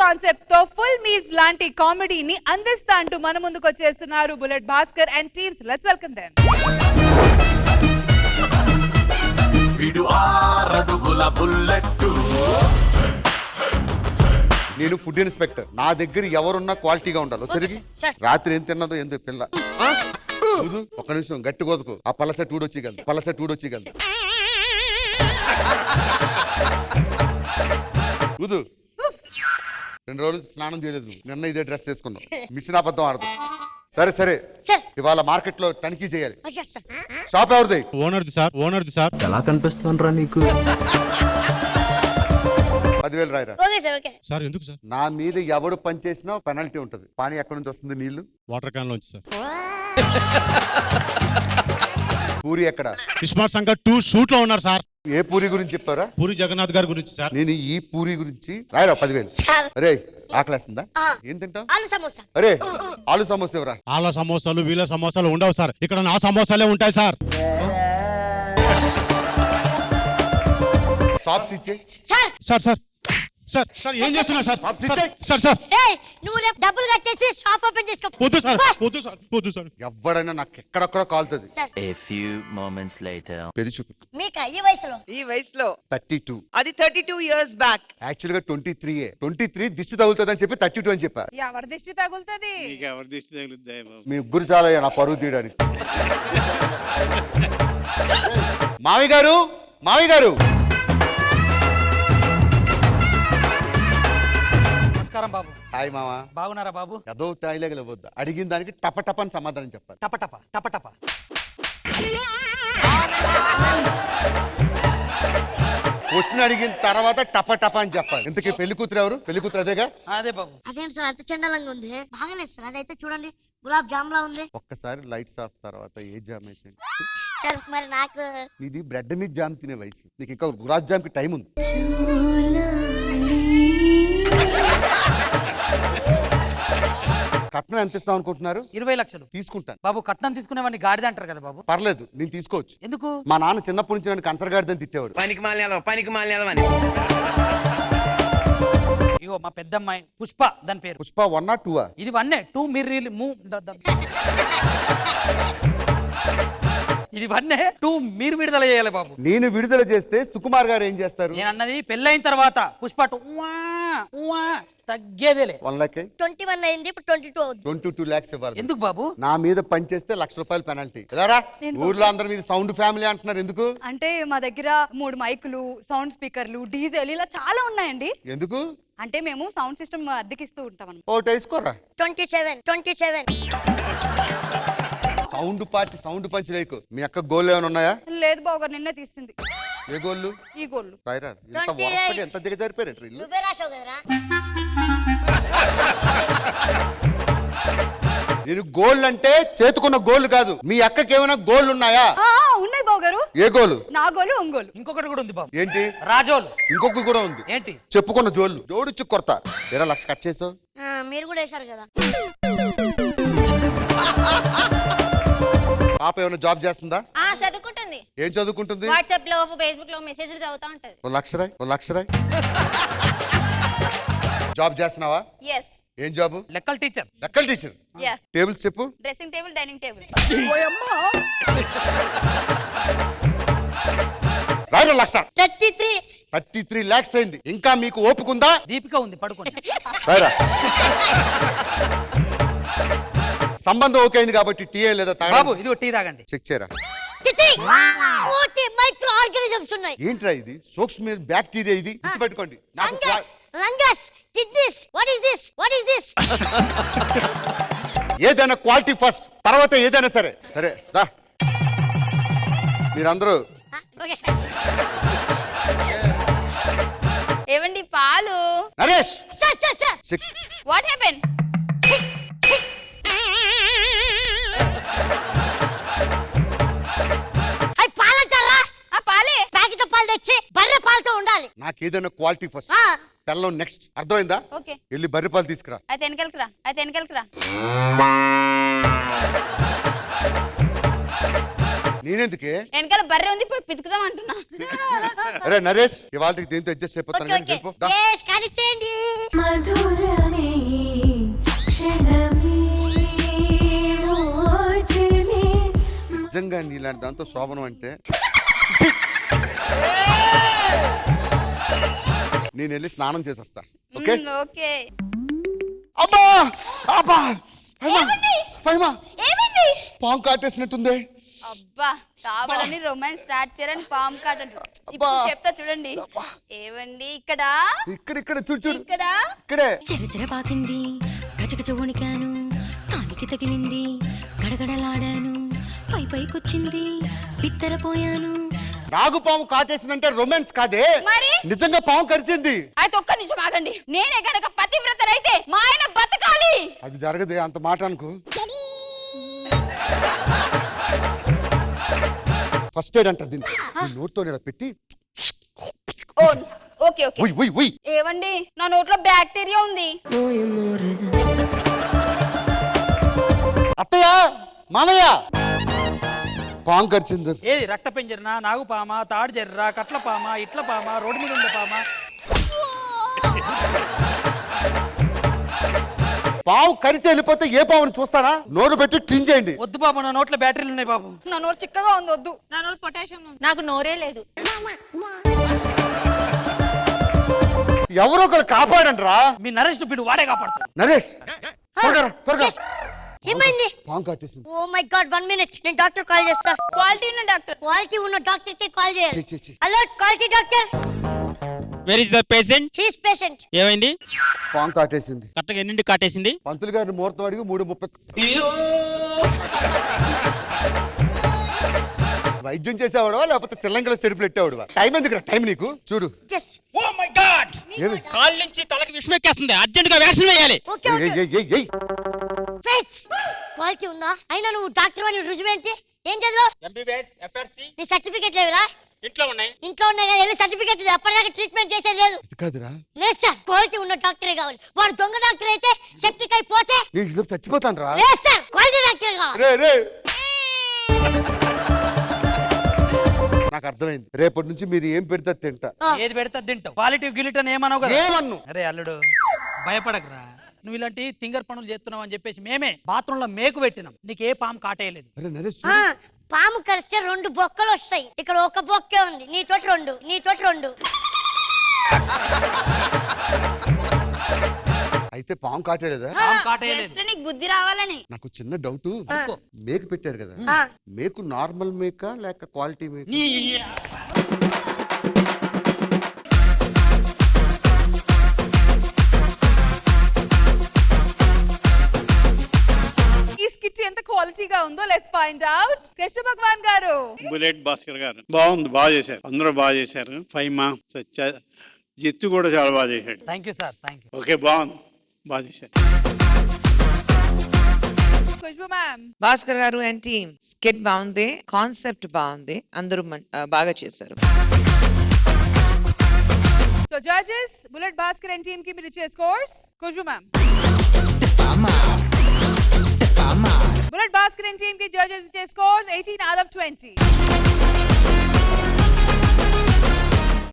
Concept తో full meals లాంటి కామెడీని అందిస్తా అంటూ మన ముందుకు వచ్చేస్తున్నారు bullet Bhaskar and teams. Let's welcome them. వీడు ఆరడుగుల బుల్లెట్టు. నేను ఫుడ్ ఇన్స్పెక్టర్. నా దగ్గర ఎవరున్నా క్వాలిటీగా ఉండాలి. సరిగి రాత్రి ఏం తిన్నదో ఎందుకు పిల్ల ఒక్క నిమిషం గట్టి కోదుకు. ఆ పలసెట్ ఊడొచ్చిగలదు, పలసెట్ ఊడొచ్చిగలదు. ఊదు. 2 రోజులు స్నానం చేయలేదు. నిన్న ఇదే డ్రెస్ వేసుకున్నావు. మిషన్ అబద్ధం ఆడదు. సరే సరే, ఇవాళ మార్కెట్ లో తనిఖీ చేయాలి. షాప్ ఎవరిది? ఓనర్ది సార్, ఓనర్ది సార్. ఎలా కనిపిస్తుండ్రా నీకు? 10,000 రాయరా. సార్ ఎందుకు సార్? నా మీద ఎవడు పని చేసినా పెనాల్టీ ఉంటది. పానీ ఎక్కడి నుంచి వస్తుంది? నీళ్లు వాటర్ క్యాన్ లోంచి సార్. పూరి ఎక్కడ? ఇస్మార్ట్ సంఘ 2 షూట్ లో ఉన్నారు సార్. ఏ పూరి గురించి చెప్పారా? పూరి జగన్నాథ్ గారి గురించి సార్. నేను ఈ పూరి గురించి రాయరా 10,000. అరే ఆకలేస్తుందా? ఏం తింటావు? అరే ఆలు సమోసా ఎవరా? వాళ్ళ సమోసాలు వీళ్ళ సమోసాలు ఉండవు సార్. ఇక్కడ నా సమోసాలే ఉంటాయి సార్. షాప్స్ ఇచ్చే. సార్ సార్ సార్ సార్ ఏం చేస్తున్నారు సార్? సార్ సార్ నువ్వు రేపు డబ్బులు కట్టేసి షాప్ ఓపెన్ చేసుకో. వద్దు సార్, వద్దు సార్, వద్దు సార్. ఎవడైనా నాకు ఎక్కడొక్కడ కాలుతుంది. A few moments later. పెళ్లి చూపు. మీకు ఈ వయసులో 32. అది 32 years బ్యాక్. యాక్చువల్ గా 23 దిష్టి తగులుతుంది అని చెప్పి 32 అని చెప్పా. ఎవరి దిష్టి తగులుతుంది? మీ ముగ్గురు చాలా నా పరువు తీయడానికి. మావి గారు, మావి గారు. బాబు హాయ్ మావా. బాగున్నారా బాబు? ఏదో టాయిలెగలవద్దు. అడిగిన దానికి టప అని సమాధానం చెప్పాలి. టప క్వశ్చన్ అడిగిన తర్వాత టప అని చెప్పాలి. ఇంతకీ పెళ్లి కూతురు ఎవరు? పెళ్లి కూతురు అదేగా? అదే బాబు. అదేంటి సార్ అంత చండాలంగా ఉంది? బాగాలేదు సార్. అదైతే చూడండి గులాబ్ జామ్ లా ఉంది. ఒక్కసారి లైట్స్ ఆఫ్ తర్వాత ఏ జామ్ అయితే సార్ మరి నాకు ఇది బ్రెడ్ మీద జామ్ తినే వయసు. నీకు ఇంకా గులాబ్ జామ్ కి టైం ఉంది. కట్నం ఎంత ఇస్తాం అనుకుంటున్నారు? 20 లక్షలు తీసుకుంటాను బాబు. కట్నం తీసుకునేవాడిని గాడిద అంటారు కదా బాబు. పర్లేదు, నేను తీసుకోవచ్చు. ఎందుకు? మా నాన్న చిన్నప్పటి నుంచి నన్ను కన్సర్గాడిదని తిట్టేవాడు. పనికి మాలినదని. ఇగో మా పెద్దమ్మాయి పుష్ప, దాని పేరు పుష్ప 1 or 2? ఇది 1. 2 మీరు ఇది 1. 2 మీరు విడుదల చేయాలి బాబు. నేను విడుదల చేస్తే సుకుమార్ గారు ఏం చేస్తారు? నేను అన్నది పెళ్ళైన తర్వాత పుష్ప 2 తగ్గేదేలే. 1 lakh 21 అయింది, ఇప్పుడు 22 అవుతుంది. 22 lakhs ఇవ్వాలి. ఎందుకు బాబు? నా మీద పని చేస్తే ₹1,00,000 పెనాల్టీ. ఎలారా? ఊర్లో అందరి మీద సౌండ్ ఫ్యామిలీ అంటున్నారు ఎందుకు? అంటే మా దగ్గర 3 మైకులు, సౌండ్ స్పీకర్లు, డీజేలు ఇలా చాలా ఉన్నాయండి. ఎందుకు? అంటే మేము సౌండ్ సిస్టమ్ అద్దెకిస్తూ ఉంటాం. ఓటు వేసుకోరా. 27 సౌండ్ పంచి లేకు. మీ అక్క గోల్ ఏమైనా ఉన్నాయా? లేదు బావగారు, నిన్నే తీసింది. ఏ గోళ్ళు? ఈ గోళ్ళు. రాయరా. ఎంత వరసగా ఎంత దిగజారిపోయారు ఇల్లు. నువ్వే రాసావు కదరా. నేను గోల్డ్ అంటే చేతుకున్న గోల్డ్ కాదు. మీ అక్కకి ఏమైనా గోల్డ్ ఉన్నాయా? ఉన్నాయి బావగారు. ఏ గోలు? నా గోలు, ఒంగోలు. ఇంకొకటి కూడా ఉంది బాబు. ఏంటి? రాజోలు. ఇంకొకటి కూడా ఉంది. ఏంటి? చెప్పుకున్న జోళ్ళు. జోడిచ్చు కొరత. 1,00,000 కట్ చేసావు. మీరు కూడా వేశారు కదా. పాప ఏమైనా జాబ్ చేస్తుందా? చదువుకుంటుంది. ఏం చదువుకుంటుంది? వాట్సాప్ లో, ఫేస్బుక్ లో మెసేజ్లు చదువుతా ఉంటది. 1,00,000 జాబ్ చేస్తున్నావా? yes. ఏం జాబ్? లెక్కల టీచర్. లెక్కల టీచర్. టేబుల్స్ చెప్పు. Dressing table, dining table. రాయరా 1,00,000. 33 lakhs అయింది. ఇంకా మీకు ఓపిక ఉందా? దీపిక ఉంది, పడుకోండి. రాయరా. సంబంధం ఓకే అయింది కాబట్టి టీ లేదా బాబు? ఇది టీ తాగండి. చెక్ చేయరా. మైక్రో ఆర్గానిజమ్స్ ఉన్నాయి. ఏంట్రా ఇది? సూక్ష్మ బ్యాక్టీరియా ఇది. గుర్తుపెట్టుకోండి. కిడ్నీస్. What is this? ఏదైనా క్వాలిటీ ఫస్ట్, తర్వాత ఏదైనా సరే. సరే దా. మీరందరూ ఏవండి పాలు? నరేష్. What happen? నాకు ఏదైనా క్వాలిటీ ఫస్ట్, పెళ్ళం నెక్స్ట్. అర్థమైందా? వెళ్ళి బర్రె పాలు తీసుకురా. అయితే వెనకాలకి రా. నేనెందుకే వెనకాల బర్రె ఉంది పోయి పితుకుదాం అంటున్నా. అరే నరేష్ ఇవాళకి దీంతో అడ్జస్ట్ అయిపోతాను ఓకే కానీ ఓకే వెళ్ళిపో. దా. yes కానిచ్చేయండి మధురమే క్షణమే ఓచలే నిజంగా నీలాంటి దాంతో శోభనం అంటే నేను వెళ్ళి స్నానం చేసి వస్తా ఓకే ఓకే. అబ్బా అబ్బా ఫైమా ఫైమా ఏమండి? పాము కాటేసినట్టుంది అబ్బా కావాలని రొమాన్స్ స్టార్ట్ చేయరని పాము కాట అంటారు. ఇప్పుడు చెప్తా చూడండి. ఏవండి ఇక్కడ ఇక్కడ చూడు చూడు ఇక్కడ ఇక్కడే చెరచెర పాకింది గజగజ వణికాను కాలికి తగిలింది గడగడలాడాను పై పైకొచ్చింది బిత్తరపోయాను నాగు పాము కాటేసిందంటే రొమాన్స్ కాదే మరి? నిజంగా పాము కరిచింది అయితే ఒక్క నిమిషం ఆగండి. నేనే గనక పతివ్రతనైతే మా ఆయన బతకాలి. అది జరగదే అంత మాట అనుకో ఫస్ట్ ఎయిడ్ అంటారు దీన్ని నీ నోట్తో ఇలా పెట్టి ఓ, ఓకే ఓకే. ఉయ్ ఉయ్ ఉయ్ ఏవండి నా నోట్లో బ్యాక్టీరియా ఉంది. అత్తయ్య మామయ్య పాము కరిచింది ఏది రక్త పెంజరనా, నాగుపామ, తాడు జర్ర, కట్ల పామ, ఇట్ల పామ, రోడ్డు మీద ఉండే పామ. పాము కరిచి వెళ్ళిపోతే ఏ పాముని చూస్తారా నోరు పెట్టి క్లీన్ చేయండి వద్దు బాబు, నా నోట్లో బ్యాటరీలు ఉన్నాయి బాబు. నా నోరు చిక్కగా ఉంది, వద్దు. నా నోరు పొటాషియం ఉంది. నాకు నోరే లేదు. ఎవరో ఒకరు కాపాడండి రా మీ నరేష్ ను వాడే కాపాడుతాడు. నరేష్ త్వరగా రా, త్వరగా ఏమైంది పాము కాటేసింది ఓ మై గాడ్ 1 మినిట్ నేను డాక్టర్ కాల్ చేస్తా క్వాలిటీ ఉన్న డాక్టర్. క్వాలిటీ ఉన్న డాక్టర్ కి కాల్ చేయాలి ఛీ, ఛీ, ఛీ. Hello quality doctor where is the patient? He's patient ఏమైంది? పాము కాటేసింది కరెక్ట్గా ఎన్నింటి కాటేసింది? పంతులు గారిని ముహూర్తం అడిగి 3:30 వైద్యం చేసేవాడవా లేకపోతే చిల్లంగల చెరుపు పెట్టేవాడువా టైం ఎందుకు టైం నీకు చూడు జస్ట్ ఓ మై గాడ్! ఏమి? కాల్ నుంచి తలకి విషం ఎక్కేస్తుంది. అర్జెంట్ గా వ్యాక్సిన్ వేయాలి. ఓకే ఏయ్, ఓకే ఏయ్, ఏయ్, ఏయ్. ఫేచ్ క్వాలిటీ ఉందా అయినా నువ్వు డాక్టర్ అని రుజువేంటి ఏం చదివావు ఎంబీబీఎస్ ఎఫ్ఆర్సి నీ సర్టిఫికెట్ లేవురా ఇంట్లో ఉన్నాయి. ఇంట్లో ఉన్నాయి కదా సర్టిఫికెట్ అప్పటిదాకా ట్రీట్మెంట్ చేసేది లేదు ఇది కాదురా లేదు సార్ క్వాలిటీ ఉన్న డాక్టరే కావాలి వాడు దొంగ డాక్టర్ అయితే సెప్టిక్ అయిపోతే నేను ఈలోపు చచ్చిపోతాను రా లేదు సార్ క్వాలిటీ డాక్టర్ కావాలి రే రే నాకు అర్థమైంది రేపటి నుంచి మీరు ఏం పెడితే అది తింటా ఏది పెడితే తింటావు. క్వాలిటీ గిలిట్ అని ఏమన్నావు కదా. ఏమన్ను అరే అల్లుడు భయపడకరా. నువ్వు ఇలాంటి తింగర్ పనులు చేస్తున్నావు అని చెప్పేసి మేమే బాత్రూమ్ లో మేకు పెట్టినాం. నీకు ఏ పాము కాటేయలేదు. అరే నరేష్ ఆ, పాము కరిస్తే 2 బొక్కలు వస్తాయి ఇక్కడ ఒక బొక్కే ఉంది నీతోటి 2 నీతోటి 2 అయితే పాము కాటేలేదా పాము కాటేయలేదు. జస్ట్ నీకు బుద్ధి రావాలని. నాకు చిన్న డౌట్ అనుకో. మేకు పెట్టారు కదా ఆ. మేకు నార్మల్ మేకా లేక క్వాలిటీ మేక నీ ఈ స్కిట్ ఎంత క్వాలిటీగా ఉందో లెట్స్ ఫైండ్ అవుట్. కృష్ణ భగవాన్ గారు, బుల్లెట్ భాస్కర్ గారు బాగుంది, బాగా చేశారు, అందరూ బాగా చేశారు. ఫైమా సత్య జిత్తు కూడా చాలా బాగా చేశాడు. Thank you sir, thank you. Okay బాగుంది, బాగా చేశారు. ఖుష్బు మ్యామ్. భాస్కర్ గారు అండ్ టీమ్ స్కిట్ బాగుంది, కాన్సెప్ట్ బాగుంది, అందరూ బాగా చేశారు. So judges bullet Bhaskar and team కి మీరు ఇచ్చే scores. Khushbu ma'am. Bullet Bhaskar and team కి జడ్జెస్ ఇచ్చే స్కోర్స్ 18 out of 20.